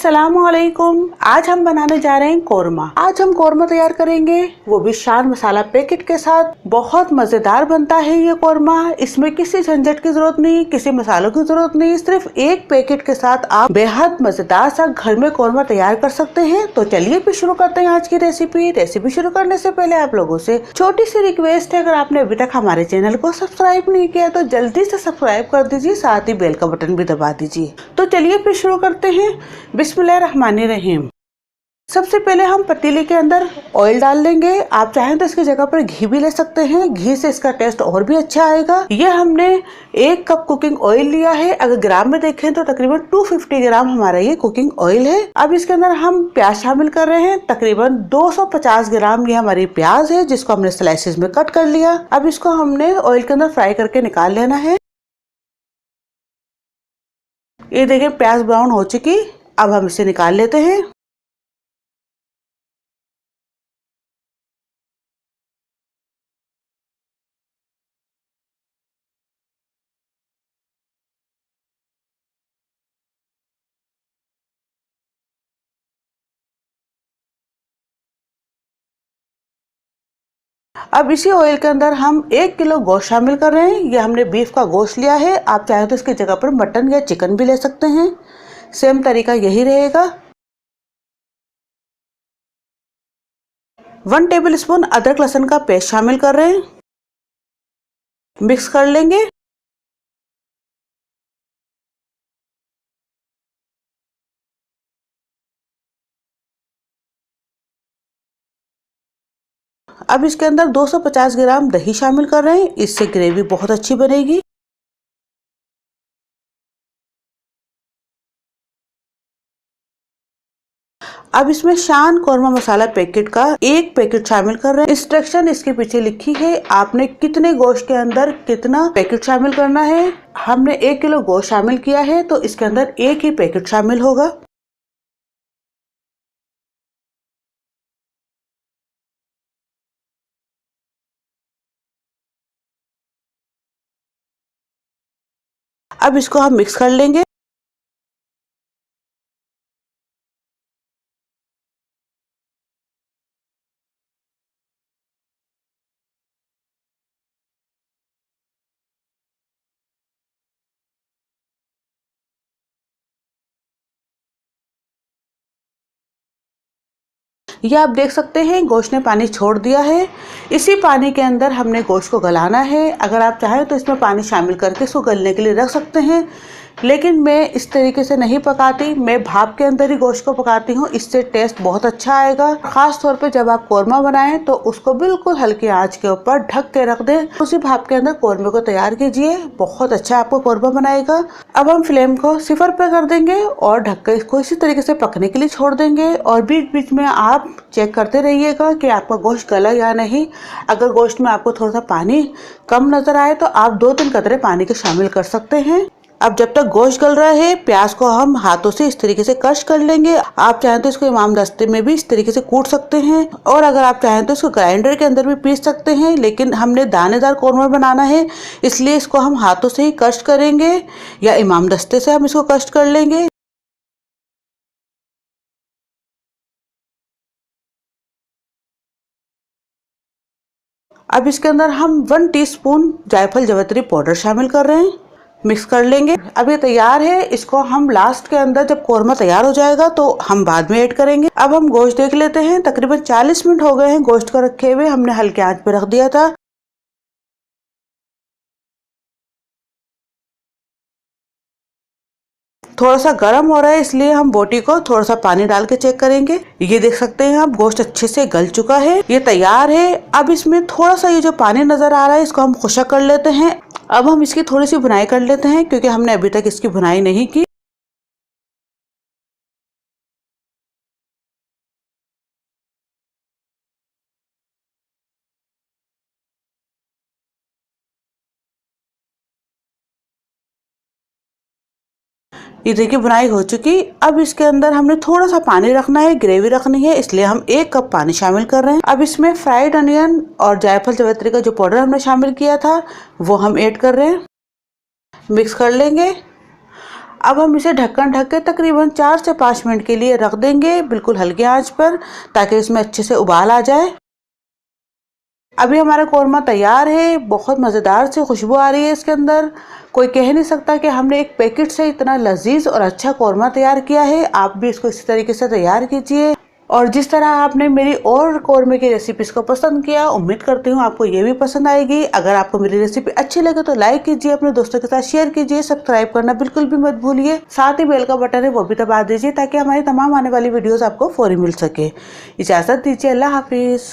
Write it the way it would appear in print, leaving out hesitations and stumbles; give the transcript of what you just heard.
अस्सलामुअलैकुम। आज हम बनाने जा रहे हैं कोरमा। आज हम कोरमा तैयार करेंगे, वो भी शान मसाला पैकेट के साथ। बहुत मजेदार बनता है ये कोरमा। इसमें किसी झंझट की जरूरत नहीं, किसी मसालों की जरूरत नहीं। सिर्फ एक पैकेट के साथ आप बेहद मजेदार सा घर में कोरमा तैयार कर सकते हैं। तो चलिए फिर शुरू करते हैं आज की रेसिपी शुरू करने से पहले आप लोगों से छोटी सी रिक्वेस्ट है, अगर आपने अभी तक हमारे चैनल को सब्सक्राइब नहीं किया तो जल्दी से सब्सक्राइब कर दीजिए, साथ ही बेल का बटन भी दबा दीजिए। तो चलिए फिर शुरू करते हैं। बिस्मिल्लाहिर्रहमानिर्रहीम। सबसे पहले हम पतीले के अंदर ऑयल डाल लेंगे। आप चाहें तो इसकी जगह पर घी भी ले सकते हैं, घी से इसका टेस्ट और भी अच्छा आएगा। ये हमने 1 कप कुकिंग ऑयल लिया है। अगर ग्राम में देखें तो तकरीबन 250 ग्राम हमारा ये कुकिंग ऑयल है। अब इसके अंदर हम प्याज शामिल कर रहे हैं। तकरीबन 250 ग्राम ये हमारी प्याज है, जिसको हमने स्लाइसेस में कट कर लिया। अब इसको हमने ऑयल के अंदर फ्राई करके निकाल लेना है। ये देखिए प्याज ब्राउन हो चुकी। अब हम इसे निकाल लेते हैं। अब इसी ऑयल के अंदर हम 1 किलो गोश्त शामिल कर रहे हैं। ये हमने बीफ का गोश्त लिया है। आप चाहे तो इसकी जगह पर मटन या चिकन भी ले सकते हैं, सेम तरीका यही रहेगा। 1 टेबलस्पून अदरक लहसुन का पेस्ट शामिल कर रहे हैं, मिक्स कर लेंगे। अब इसके अंदर 250 ग्राम दही शामिल कर रहे हैं, इससे ग्रेवी बहुत अच्छी बनेगी। अब इसमें शान कोरमा मसाला पैकेट का 1 पैकेट शामिल कर रहे हैं। इंस्ट्रक्शन इसके पीछे लिखी है, आपने कितने गोश्त के अंदर कितना पैकेट शामिल करना है। हमने 1 किलो गोश्त शामिल किया है तो इसके अंदर 1 ही पैकेट शामिल होगा। अब इसको हम मिक्स कर लेंगे। ये आप देख सकते हैं गोश्त ने पानी छोड़ दिया है। इसी पानी के अंदर हमने गोश्त को गलाना है। अगर आप चाहें तो इसमें पानी शामिल करके इसको गलने के लिए रख सकते हैं, लेकिन मैं इस तरीके से नहीं पकाती। मैं भाप के अंदर ही गोश्त को पकाती हूँ, इससे टेस्ट बहुत अच्छा आएगा। खास तौर पे जब आप कोरमा बनाएं तो उसको बिल्कुल हल्की आंच के ऊपर ढक के रख दें। उसी भाप के अंदर कोरमे को तैयार कीजिए, बहुत अच्छा आपको कोरमा बनाएगा। अब हम फ्लेम को 0 पे कर देंगे और ढक कर इसको इसी तरीके से पकने के लिए छोड़ देंगे। और बीच बीच में आप चेक करते रहिएगा कि आपका गोश्त गला या नहीं। अगर गोश्त में आपको थोड़ा सा पानी कम नजर आए तो आप 2-3 कतरे पानी के शामिल कर सकते हैं। अब जब तक गोश्त गल रहा है, प्याज को हम हाथों से इस तरीके से क्रश कर लेंगे। आप चाहें तो इसको इमाम दस्ते में भी इस तरीके से कूट सकते हैं, और अगर आप चाहें तो इसको ग्राइंडर के अंदर भी पीस सकते हैं। लेकिन हमने दानेदार कोरमा बनाना है, इसलिए इसको हम हाथों से ही क्रश करेंगे या इमाम दस्ते से हम इसको क्रश कर लेंगे। अब इसके अंदर हम 1 टीस्पून जायफल जवित्री पाउडर शामिल कर रहे हैं, मिक्स कर लेंगे। अब ये तैयार है। इसको हम लास्ट के अंदर जब कोरमा तैयार हो जाएगा तो हम बाद में ऐड करेंगे। अब हम गोश्त देख लेते हैं। तकरीबन 40 मिनट हो गए हैं गोश्त को रखे हुए। हमने हल्के आंच पे रख दिया था। थोड़ा सा गर्म हो रहा है, इसलिए हम बोटी को थोड़ा सा पानी डाल के चेक करेंगे। ये देख सकते हैं आप गोश्त अच्छे से गल चुका है, ये तैयार है। अब इसमें थोड़ा सा ये जो पानी नजर आ रहा है इसको हम खुशक कर लेते हैं। अब हम इसकी थोड़ी सी भुनाई कर लेते हैं, क्योंकि हमने अभी तक इसकी भुनाई नहीं की। ये देखिए बुनाई हो चुकी। अब इसके अंदर हमने थोड़ा सा पानी रखना है, ग्रेवी रखनी है, इसलिए हम 1 कप पानी शामिल कर रहे हैं। अब इसमें फ्राइड अनियन और जायफल जवित्री का जो पाउडर हमने शामिल किया था वो हम ऐड कर रहे हैं, मिक्स कर लेंगे। अब हम इसे ढक्कन ढक के तकरीबन 4 से 5 मिनट के लिए रख देंगे, बिल्कुल हल्की आंच पर, ताकि इसमें अच्छे से उबाल आ जाए। अभी हमारा कौरमा तैयार है, बहुत मज़ेदार सी खुशबू आ रही है इसके अंदर। कोई कह नहीं सकता कि हमने एक पैकेट से इतना लजीज और अच्छा कौरमा तैयार किया है। आप भी इसको इसी तरीके से तैयार कीजिए। और जिस तरह आपने मेरी और कौरमे की रेसिपीज़ को पसंद किया, उम्मीद करती हूँ आपको ये भी पसंद आएगी। अगर आपको मेरी रेसिपी अच्छी लगे तो लाइक कीजिए, अपने दोस्तों के साथ शेयर कीजिए, सब्सक्राइब करना बिल्कुल भी मत भूलिए। साथ ही बेल का बटन है वो भी दबा दीजिए, ताकि हमारी तमाम आने वाली वीडियोज़ आपको फौरी मिल सके। इजाज़त दीजिए, अल्लाह हाफिज़।